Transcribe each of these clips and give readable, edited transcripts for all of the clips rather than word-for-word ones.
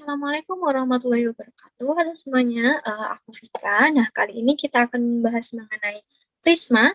Assalamualaikum warahmatullahi wabarakatuh. Halo semuanya, aku Fika. Nah, kali ini kita akan membahas mengenai prisma.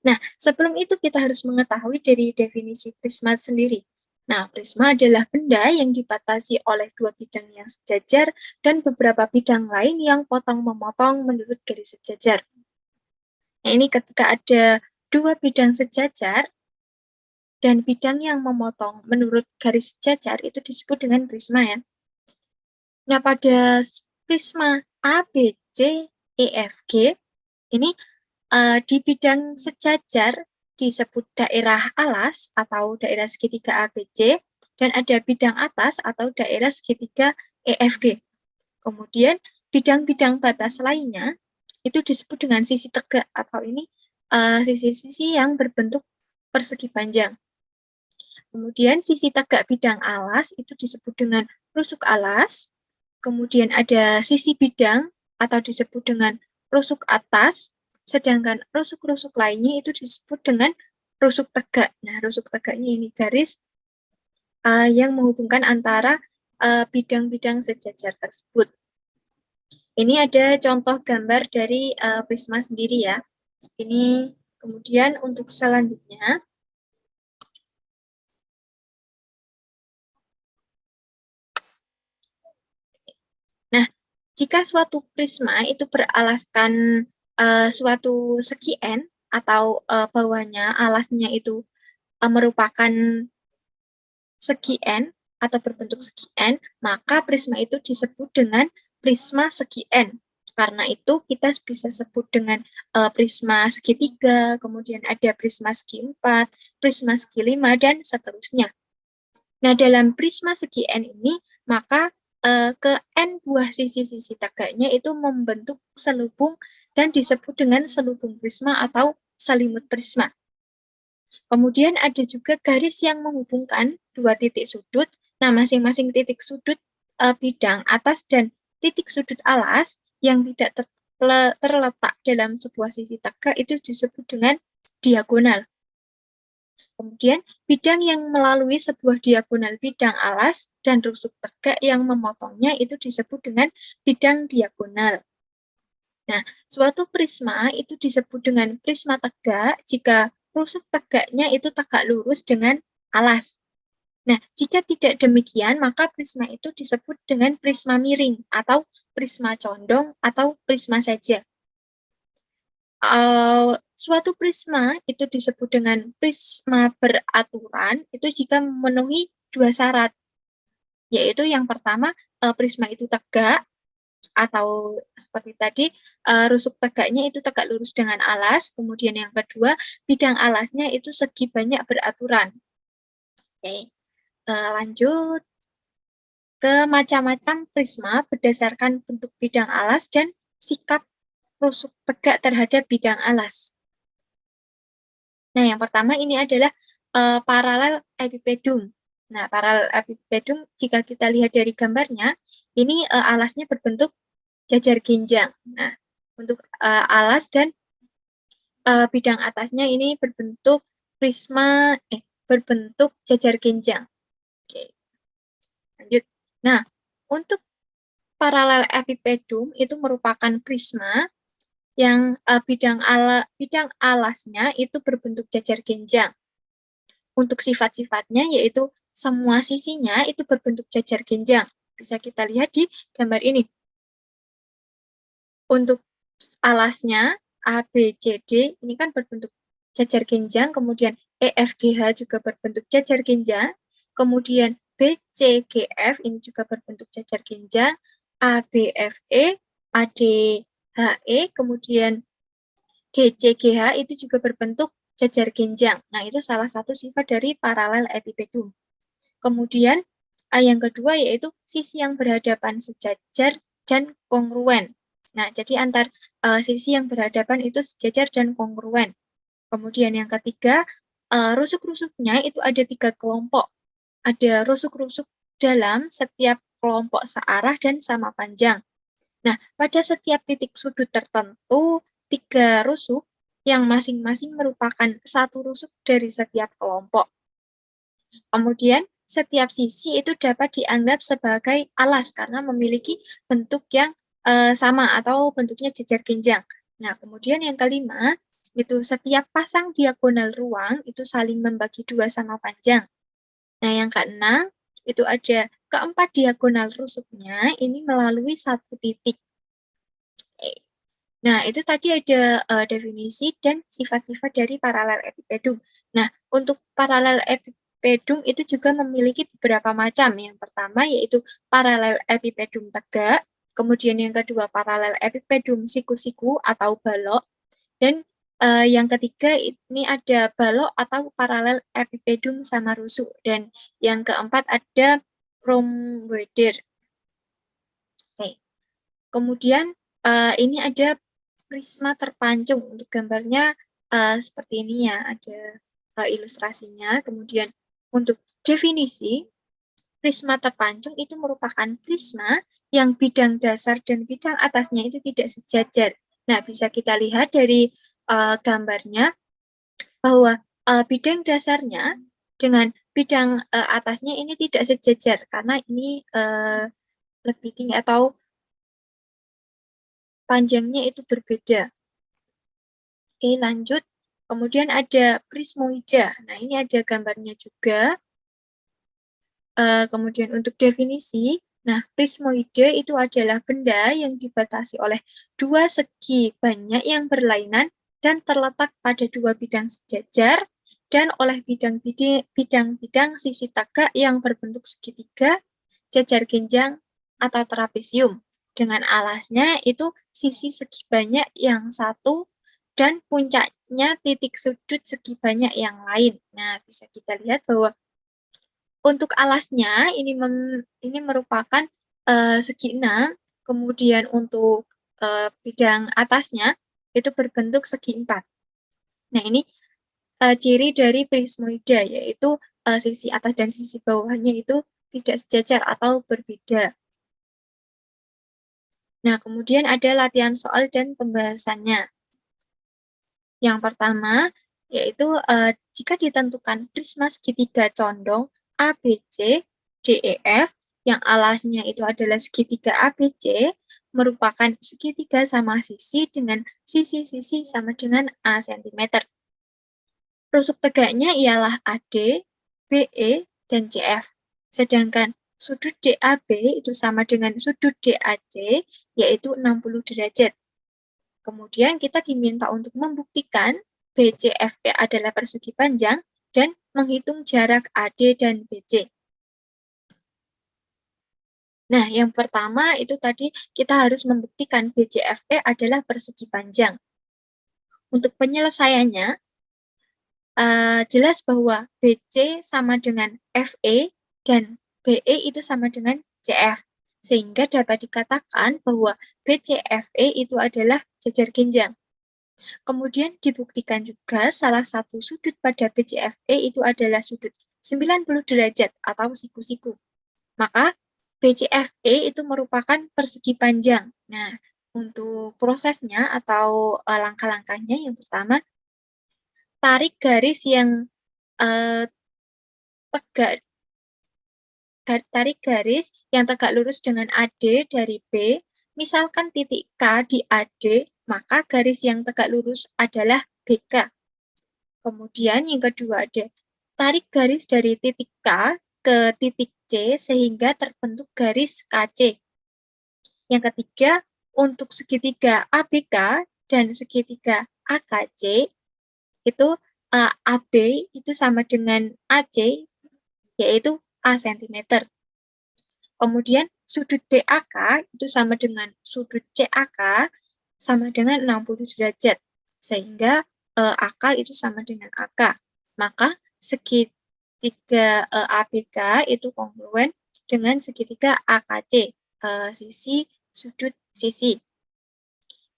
Nah, sebelum itu kita harus mengetahui dari definisi prisma sendiri. Nah, prisma adalah benda yang dibatasi oleh dua bidang yang sejajar dan beberapa bidang lain yang potong-memotong menurut garis sejajar. Nah, ini ketika ada dua bidang sejajar dan bidang yang memotong menurut garis sejajar itu disebut dengan prisma ya. Nah, pada prisma A, B, C, E, F, G, ini di bidang sejajar disebut daerah alas atau daerah segitiga A, B, C, dan ada bidang atas atau daerah segitiga E, F, G. Kemudian bidang-bidang batas lainnya itu disebut dengan sisi tegak atau ini sisi-sisi yang berbentuk persegi panjang. Kemudian sisi tegak bidang alas itu disebut dengan rusuk alas. Kemudian ada sisi bidang atau disebut dengan rusuk atas, sedangkan rusuk-rusuk lainnya itu disebut dengan rusuk tegak. Nah, rusuk tegaknya ini garis yang menghubungkan antara bidang-bidang sejajar tersebut. Ini ada contoh gambar dari prisma sendiri ya. Ini kemudian untuk selanjutnya, nah, jika suatu prisma itu beralaskan suatu segi N atau bawahnya alasnya itu merupakan segi N atau berbentuk segi N, maka prisma itu disebut dengan prisma segi N. Karena itu kita bisa sebut dengan prisma segitiga, kemudian ada prisma segi 4, prisma segi 5, dan seterusnya. Nah, dalam prisma segi N ini, maka ke N buah sisi-sisi tegaknya itu membentuk selubung dan disebut dengan selubung prisma atau selimut prisma. Kemudian ada juga garis yang menghubungkan dua titik sudut. Nah, masing-masing titik sudut bidang atas dan titik sudut alas yang tidak terletak dalam sebuah sisi tegak itu disebut dengan diagonal. Kemudian, bidang yang melalui sebuah diagonal bidang alas dan rusuk tegak yang memotongnya itu disebut dengan bidang diagonal. Nah, suatu prisma itu disebut dengan prisma tegak jika rusuk tegaknya itu tegak lurus dengan alas. Nah, jika tidak demikian, maka prisma itu disebut dengan prisma miring atau prisma condong atau prisma saja. Suatu prisma itu disebut dengan prisma beraturan itu jika memenuhi dua syarat, yaitu yang pertama prisma itu tegak atau seperti tadi rusuk tegaknya itu tegak lurus dengan alas, kemudian yang kedua bidang alasnya itu segi banyak beraturan. Oke, lanjut ke macam-macam prisma berdasarkan bentuk bidang alas dan sikap rusuk tegak terhadap bidang alas. Nah, yang pertama ini adalah paralel epipedum. Nah, paralel epipedum jika kita lihat dari gambarnya, ini alasnya berbentuk jajar genjang. Nah, untuk alas dan bidang atasnya ini berbentuk prisma, berbentuk jajar genjang. Oke, lanjut. Nah, untuk paralel epipedum itu merupakan prisma yang bidang alasnya itu berbentuk jajar genjang. Untuk sifat-sifatnya yaitu semua sisinya itu berbentuk jajar genjang. Bisa kita lihat di gambar ini. Untuk alasnya A, B, C, D ini kan berbentuk jajar genjang, kemudian E, F, G, H juga berbentuk jajar genjang, kemudian B, C, G, F ini juga berbentuk jajar genjang, A, B, F, E, A, D, H, E, kemudian D, C, G, H itu juga berbentuk jajar genjang. Nah, itu salah satu sifat dari paralel epipedum. Kemudian, yang kedua yaitu sisi yang berhadapan sejajar dan kongruen. Nah, jadi antar sisi yang berhadapan itu sejajar dan kongruen. Kemudian yang ketiga, rusuk-rusuknya itu ada 3 kelompok. Ada rusuk-rusuk dalam setiap kelompok searah dan sama panjang. Nah, pada setiap titik sudut tertentu, 3 rusuk yang masing-masing merupakan satu rusuk dari setiap kelompok. Kemudian, setiap sisi itu dapat dianggap sebagai alas karena memiliki bentuk yang sama atau bentuknya jejar genjang. Nah, kemudian yang kelima, itu setiap pasang diagonal ruang itu saling membagi dua sama panjang. Nah, yang keenam, itu ada keempat diagonal rusuknya ini melalui satu titik. Nah, itu tadi ada definisi dan sifat-sifat dari paralel epipedum. Nah, untuk paralel epipedum itu juga memiliki beberapa macam. Yang pertama yaitu paralel epipedum tegak, kemudian yang kedua paralel epipedum siku-siku atau balok, dan yang ketiga ini ada balok atau paralel epipedum sama rusuk, dan yang keempat ada rhomboeder. Oke. Kemudian ini ada prisma terpancung. Untuk gambarnya seperti ini ya, ada ilustrasinya. Kemudian untuk definisi, prisma terpancung itu merupakan prisma yang bidang dasar dan bidang atasnya itu tidak sejajar. Nah, bisa kita lihat dari gambarnya bahwa bidang dasarnya dengan bidang atasnya ini tidak sejajar karena ini lebih tinggi atau panjangnya itu berbeda. Oke, lanjut. Kemudian ada prismoida. Nah, ini ada gambarnya juga. Kemudian untuk definisi, nah prismoide itu adalah benda yang dibatasi oleh dua segi banyak yang berlainan dan terletak pada dua bidang sejajar dan oleh bidang-bidang sisi tegak yang berbentuk segitiga, jajar genjang, atau trapesium. Dengan alasnya itu sisi segi banyak yang satu dan puncaknya titik sudut segi banyak yang lain. Nah, bisa kita lihat bahwa untuk alasnya ini merupakan segi 6, kemudian untuk bidang atasnya itu berbentuk segi 4. Nah, ini ciri dari prismoida, yaitu sisi atas dan sisi bawahnya itu tidak sejajar atau berbeda. Nah, kemudian ada latihan soal dan pembahasannya. Yang pertama, yaitu jika ditentukan prisma segitiga condong ABC, DEF, yang alasnya itu adalah segitiga ABC, merupakan segitiga sama sisi dengan sisi-sisi sama dengan A cm. Rusuk tegaknya ialah AD, BE, dan CF. Sedangkan sudut DAB itu sama dengan sudut DAC, yaitu 60 derajat. Kemudian kita diminta untuk membuktikan BCFE adalah persegi panjang dan menghitung jarak AD dan BC. Nah, yang pertama itu tadi kita harus membuktikan BCFE adalah persegi panjang. Untuk penyelesaiannya, jelas bahwa BC sama dengan FE dan BE itu sama dengan CF. Sehingga dapat dikatakan bahwa BCFE itu adalah jajar genjang. Kemudian dibuktikan juga salah satu sudut pada BCFE itu adalah sudut 90 derajat atau siku-siku. Maka BCFE itu merupakan persegi panjang. Nah, untuk prosesnya atau langkah-langkahnya yang pertama, tarik garis yang tegak lurus dengan AD dari B, misalkan titik K di AD, maka garis yang tegak lurus adalah BK. Kemudian yang kedua ada tarik garis dari titik K ke titik C sehingga terbentuk garis KC. Yang ketiga, untuk segitiga ABK dan segitiga AKC, itu AB itu sama dengan AC, yaitu A cm. Kemudian sudut BAK itu sama dengan sudut CAK sama dengan 60 derajat. Sehingga AK itu sama dengan AK. Maka segitiga ABK itu kongruen dengan segitiga AKC, sisi sudut sisi.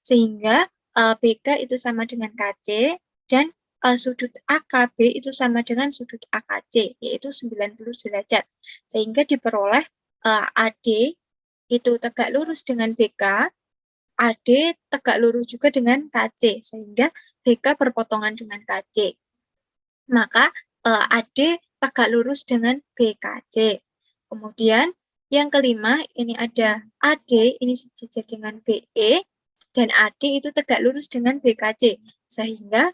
Sehingga BK itu sama dengan KC dan sudut AKB itu sama dengan sudut AKC, yaitu 90 derajat. Sehingga diperoleh AD itu tegak lurus dengan BK, AD tegak lurus juga dengan KC, sehingga BK berpotongan dengan KC. Maka AD tegak lurus dengan BKC. Kemudian yang kelima, ini ada AD, ini sejajar dengan BE, dan AD itu tegak lurus dengan BKC. Sehingga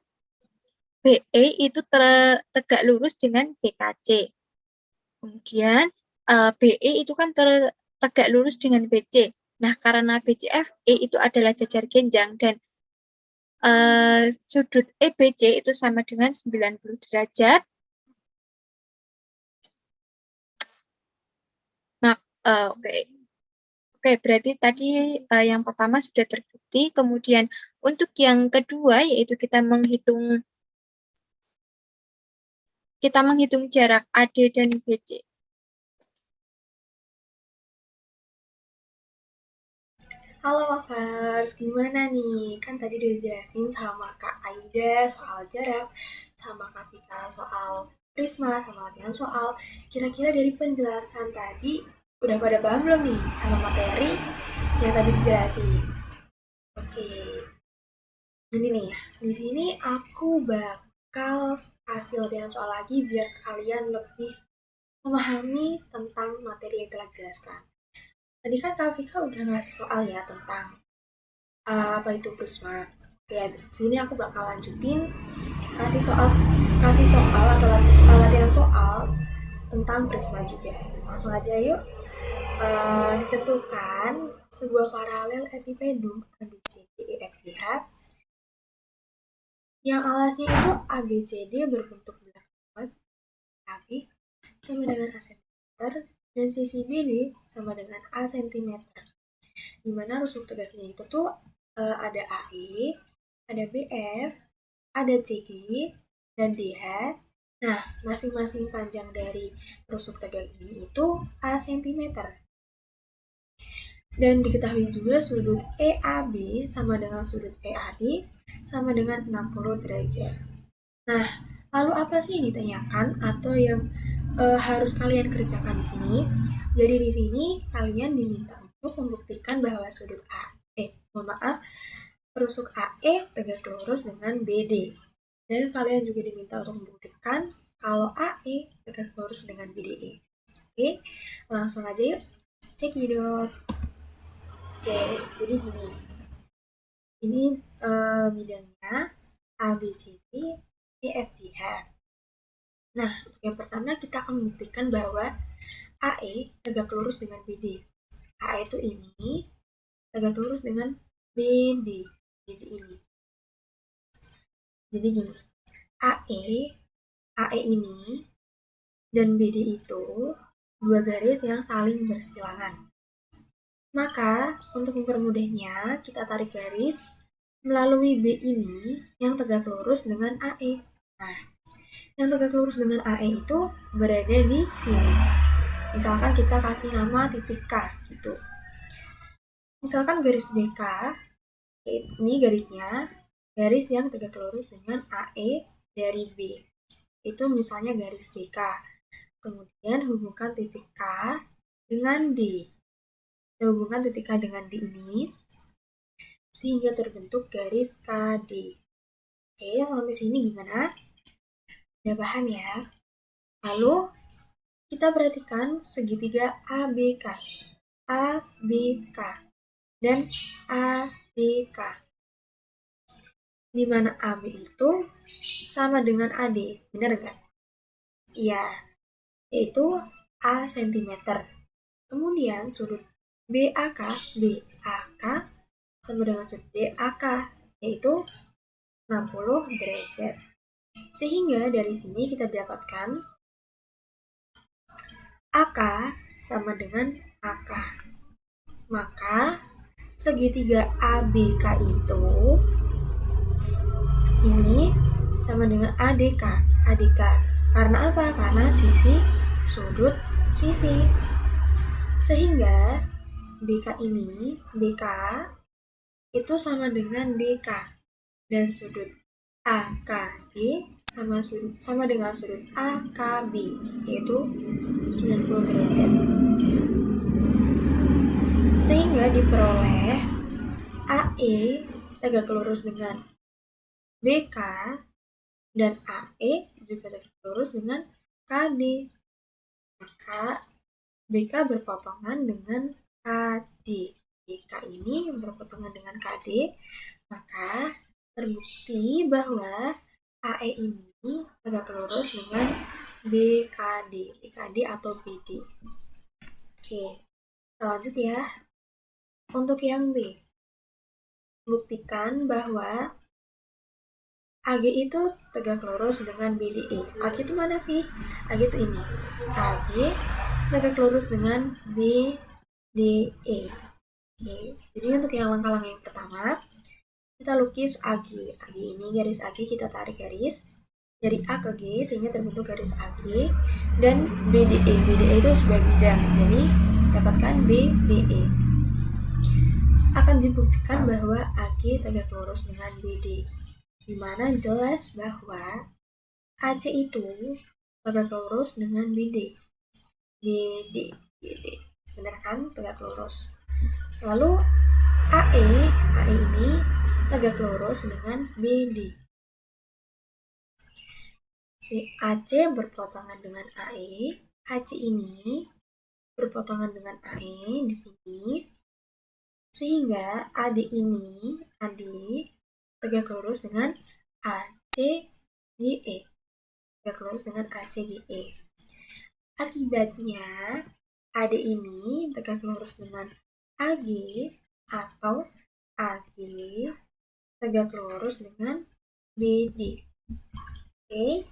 BE itu tegak lurus dengan BKC. Kemudian BE itu kan tegak lurus dengan BC. Nah, karena BCFE itu adalah jajar genjang dan sudut EBC itu sama dengan 90 derajat. Oke, berarti tadi yang pertama sudah terbukti. Kemudian untuk yang kedua yaitu kita menghitung jarak AD dan BC. Halo Mapers, gimana nih? Kan tadi udah dijelasin sama Kak Aida soal jarak, sama Kak Vika soal prisma, sama latihan soal. Kira-kira dari penjelasan tadi, udah pada paham belum nih sama materi yang tadi dijelasin? Oke, ini nih, di sini aku bakal kasih latihan soal lagi biar kalian lebih memahami tentang materi yang telah dijelaskan. Tadi kan Kak Vika udah ngasih soal ya tentang apa itu prisma. Oke, di sini aku bakal lanjutin kasih soal atau latihan soal tentang prisma juga. Langsung aja yuk. Ditentukan sebuah paralel epipedum ABCDEFGH yang alasnya itu ABCD berbentuk bulat AB sama dengan A cm dan sisi BD sama dengan A cm. Dimana rusuk tegaknya itu tuh ada AE, ada BF, ada CD, dan DH. Nah, masing-masing panjang dari rusuk tegak ini itu A cm. Dan diketahui juga sudut EAB sama dengan sudut EAD sama dengan 60 derajat. Nah, lalu apa sih yang ditanyakan atau yang harus kalian kerjakan di sini? Jadi di sini kalian diminta untuk membuktikan bahwa sudut rusuk AE tegak lurus dengan BD. Dan kalian juga diminta untuk membuktikan kalau AE tegak lurus dengan BDE. Oke, langsung aja yuk. Cekidot. Oke, jadi gini. Ini bidangnya ABCD EFGH. Nah, untuk yang pertama kita akan membuktikan bahwa AE tegak lurus dengan BD. AE itu ini tegak lurus dengan BD. BD ini. Jadi gini, AE ini dan BD itu dua garis yang saling bersilangan. Maka, untuk mempermudahnya, kita tarik garis melalui B ini yang tegak lurus dengan AE. Nah, yang tegak lurus dengan AE itu berada di sini. Misalkan kita kasih nama titik K gitu. Misalkan garis BK, ini garisnya, garis yang tegak lurus dengan AE dari B. Itu misalnya garis BK. Kemudian hubungkan titik K dengan D. Kita hubungkan titik K dengan D ini sehingga terbentuk garis KD. Oke, sampai sini gimana? Udah paham ya? Lalu kita perhatikan segitiga ABK. ABK dan ADK. Di mana AB itu sama dengan AD, benar nggak? Iya, yaitu A cm. Kemudian sudut BAK sama dengan sudut DAK, yaitu 60 derajat. Sehingga dari sini kita dapatkan AK sama dengan AK. Maka segitiga ABK itu ini sama dengan ADK. Karena apa? Karena sisi sudut sisi. Sehingga BK itu sama dengan DK dan sudut AKB sama dengan sudut AKB, yaitu 90 derajat. Sehingga diperoleh AE tegak lurus dengan BK dan AE juga tegak lurus dengan KD. Maka BK berpotongan dengan KD. BK ini berpotongan dengan KD, maka terbukti bahwa AE ini tegak lurus dengan BKD. BKD atau BD. Oke, kita lanjut ya. Untuk yang B, buktikan bahwa AG itu tegak lurus dengan BDE. AG itu mana sih? AG itu ini. AG tegak lurus dengan BDE. Oke, jadi untuk yang langkah-langkah yang pertama, kita lukis AG. AG ini garis AG kita tarik garis dari A ke G sehingga terbentuk garis AG, dan BDE. BDE itu sebuah bidang. Jadi dapatkan BDE. Akan dibuktikan bahwa AG tegak lurus dengan BD, di mana jelas bahwa AC itu tegak lurus dengan BD. BD. Benar kan? Tegak lurus. Lalu AE ini tegak lurus dengan BD. Si AC berpotongan dengan AE, AC ini berpotongan dengan AE di sini, sehingga AD ini, AD tegak lurus dengan ACGE. Tegak lurus dengan ACGE. Akibatnya, AD ini tegak lurus dengan AG atau AG tegak lurus dengan BD. Oke,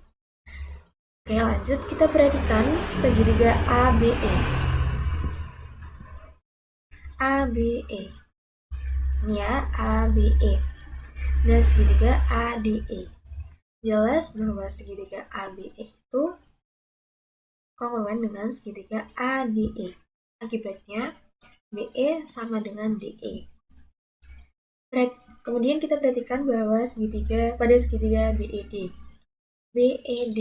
lanjut kita perhatikan segitiga ABE. ABE. Ini ya, ABE. Dan segitiga ADE. Jelas bahwa segitiga ABE itu kongruen dengan segitiga ADE. Akibatnya BE sama dengan DE. Kemudian kita perhatikan bahwa pada segitiga BED. BED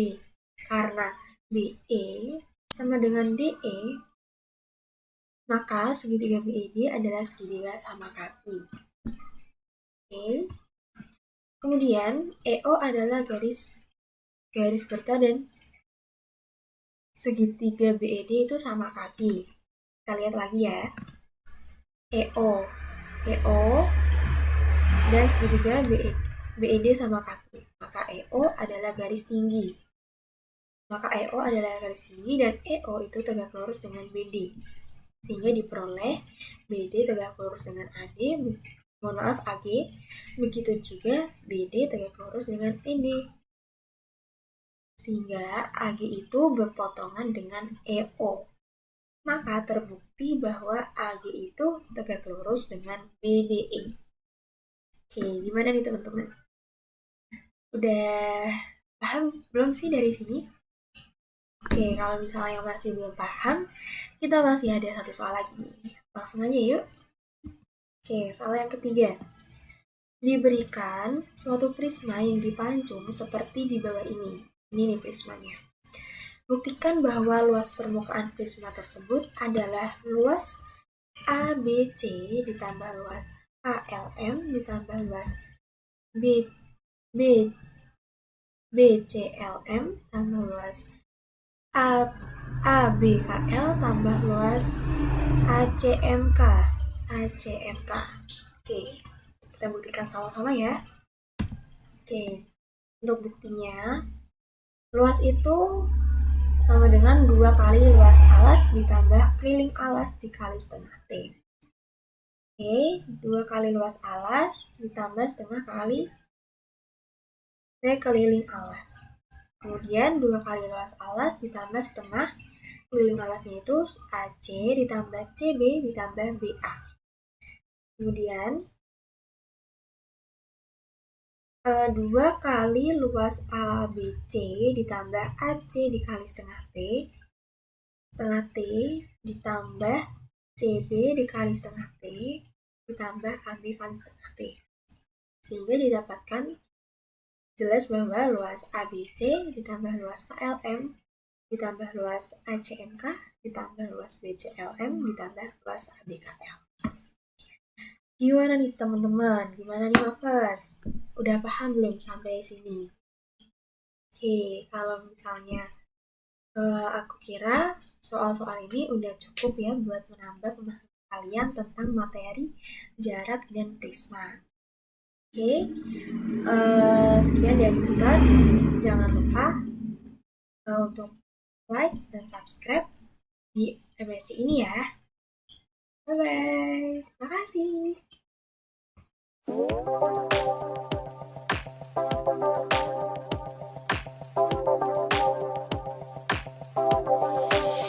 karena BE sama dengan DE, maka segitiga BED adalah segitiga sama kaki. Oke. Kemudian EO adalah garis berta dan segitiga BED itu sama kaki. Kita lihat lagi ya. EO dan segitiga BED sama kaki. Maka EO adalah garis tinggi. Dan EO itu tegak lurus dengan BD. Sehingga diperoleh BD tegak lurus dengan AD, AG. Begitu juga BD tegak lurus dengan ED. Sehingga AG itu berpotongan dengan EO. Maka terbukti bahwa AG itu tegak lurus dengan BDE. Oke, gimana nih teman-teman? Udah paham belum sih dari sini? Oke, kalau misalnya masih belum paham, kita masih ada satu soal lagi. Langsung aja yuk. Oke, soal yang ketiga. Diberikan suatu prisma yang dipancung seperti di bawah ini. Ini nih prismanya. Buktikan bahwa luas permukaan prisma tersebut adalah luas ABC ditambah luas ALM ditambah luas BCLM tambah luas ABKL tambah luas ACMK. Oke, kita buktikan sama-sama ya. Oke, untuk buktinya, luas itu sama dengan 2 kali luas alas ditambah keliling alas dikali setengah T. Oke, 2 kali luas alas ditambah setengah kali T keliling alas. Kemudian 2 kali luas alas ditambah setengah keliling alasnya itu AC ditambah CB ditambah BA. Kemudian 2 kali luas ABC ditambah AC dikali setengah T ditambah CB dikali setengah T ditambah AB kali setengah T. Sehingga didapatkan jelas bahwa luas ABC ditambah luas KLM ditambah luas ACMK ditambah luas BCLM ditambah luas ABKL. Gimana nih teman-teman? Gimana nih Mavers? Udah paham belum sampai sini? Oke, kalau misalnya Aku kira soal-soal ini udah cukup ya buat menambah pemahaman kalian tentang materi jarak dan prisma. Oke, sekian dari kita. Jangan lupa untuk like dan subscribe di MSC ini ya. Bye-bye. Terima kasih.